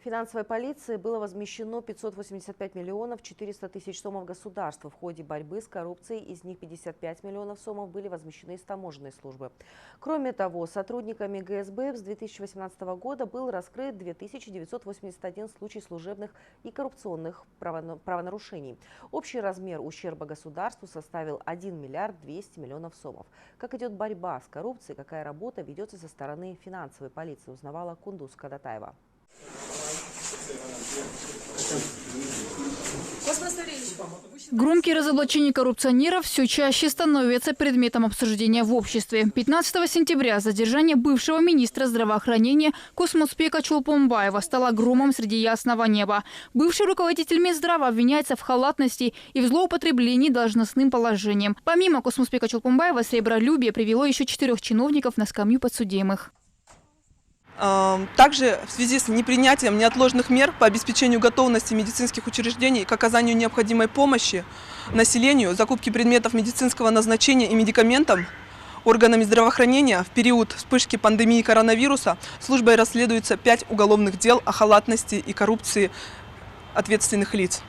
Финансовой полиции было возмещено 585 миллионов 400 тысяч сомов государству. В ходе борьбы с коррупцией из них 55 миллионов сомов были возмещены из таможенной службы. Кроме того, сотрудниками ГСБ с 2018 года был раскрыт 2981 случай служебных и коррупционных правонарушений. Общий размер ущерба государству составил 1 миллиард 200 миллионов сомов. Как идет борьба с коррупцией, какая работа ведется со стороны финансовой полиции, узнавала Кундуз Кадатаева. Громкие разоблачения коррупционеров все чаще становятся предметом обсуждения в обществе. 15 сентября задержание бывшего министра здравоохранения Космоспека Чолпонбаева стало громом среди ясного неба. Бывший руководитель Минздрава обвиняется в халатности и в злоупотреблении должностным положением. Помимо Космоспека Чолпонбаева, сребролюбие привело еще 4 чиновников на скамью подсудимых. Также в связи с непринятием неотложных мер по обеспечению готовности медицинских учреждений к оказанию необходимой помощи населению, закупке предметов медицинского назначения и медикаментов органами здравоохранения в период вспышки пандемии коронавируса службой расследуется 5 уголовных дел о халатности и коррупции ответственных лиц.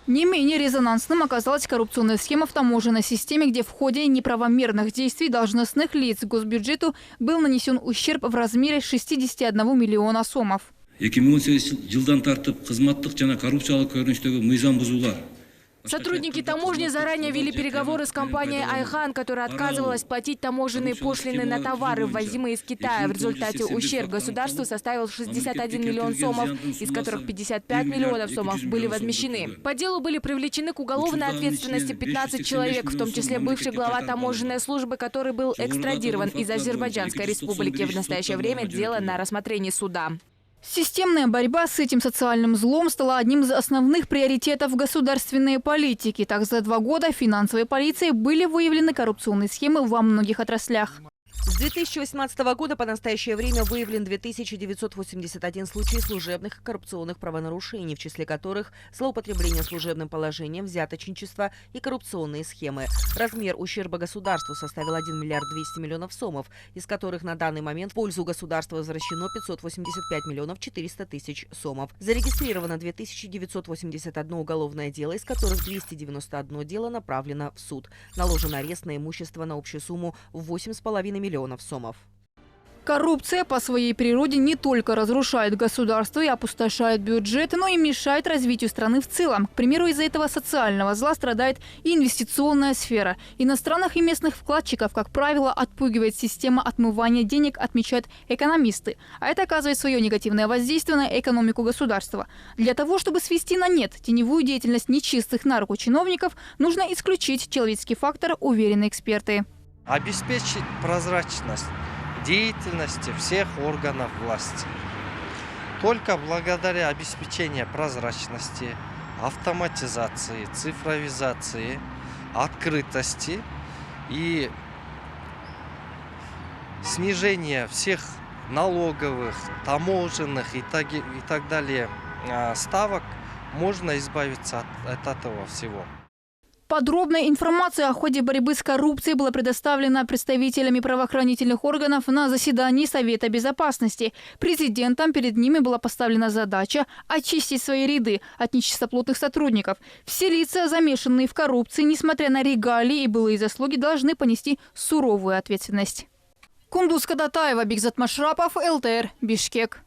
Не менее резонансным оказалась коррупционная схема в таможенной системе, где в ходе неправомерных действий должностных лиц госбюджету был нанесен ущерб в размере 61 миллиона сомов. 2018 жылдан тартып кызматтык жана коррупциялык көрүнүштөгү мыйзам бузуулар. Сотрудники таможни заранее вели переговоры с компанией «Айхан», которая отказывалась платить таможенные пошлины на товары, ввозимые из Китая. В результате ущерб государству составил 61 миллион сомов, из которых 55 миллионов сомов были возмещены. По делу были привлечены к уголовной ответственности 15 человек, в том числе бывший глава таможенной службы, который был экстрадирован из Азербайджанской республики. В настоящее время дело на рассмотрении суда. Системная борьба с этим социальным злом стала одним из основных приоритетов государственной политики. Так, за 2 года финансовой полицией были выявлены коррупционные схемы во многих отраслях. С 2018 года по настоящее время выявлен 2981 случай служебных и коррупционных правонарушений, в числе которых злоупотребление служебным положением, взяточничество и коррупционные схемы. Размер ущерба государству составил 1 миллиард 200 миллионов сомов, из которых на данный момент в пользу государства возвращено 585 миллионов 400 тысяч сомов. Зарегистрировано 2981 уголовное дело, из которых 291 дело направлено в суд. Наложен арест на имущество на общую сумму в 8,5 миллионов сомов. Коррупция по своей природе не только разрушает государство и опустошает бюджет, но и мешает развитию страны в целом. К примеру, из-за этого социального зла страдает и инвестиционная сфера. Иностранных и местных вкладчиков, как правило, отпугивает система отмывания денег, отмечают экономисты. А это оказывает свое негативное воздействие на экономику государства. Для того, чтобы свести на нет теневую деятельность нечистых на руку чиновников, нужно исключить человеческий фактор, уверены эксперты. Обеспечить прозрачность деятельности всех органов власти. Только благодаря обеспечению прозрачности, автоматизации, цифровизации, открытости и снижения всех налоговых, таможенных и так далее ставок можно избавиться от этого всего. Подробная информация о ходе борьбы с коррупцией была предоставлена представителями правоохранительных органов на заседании Совета безопасности. Президентом перед ними была поставлена задача очистить свои ряды от нечистоплотных сотрудников. Все лица, замешанные в коррупции, несмотря на регалии и былые заслуги, должны понести суровую ответственность. Кундуз Кадатаева, Бигзат Машрапов, ЛТР, Бишкек.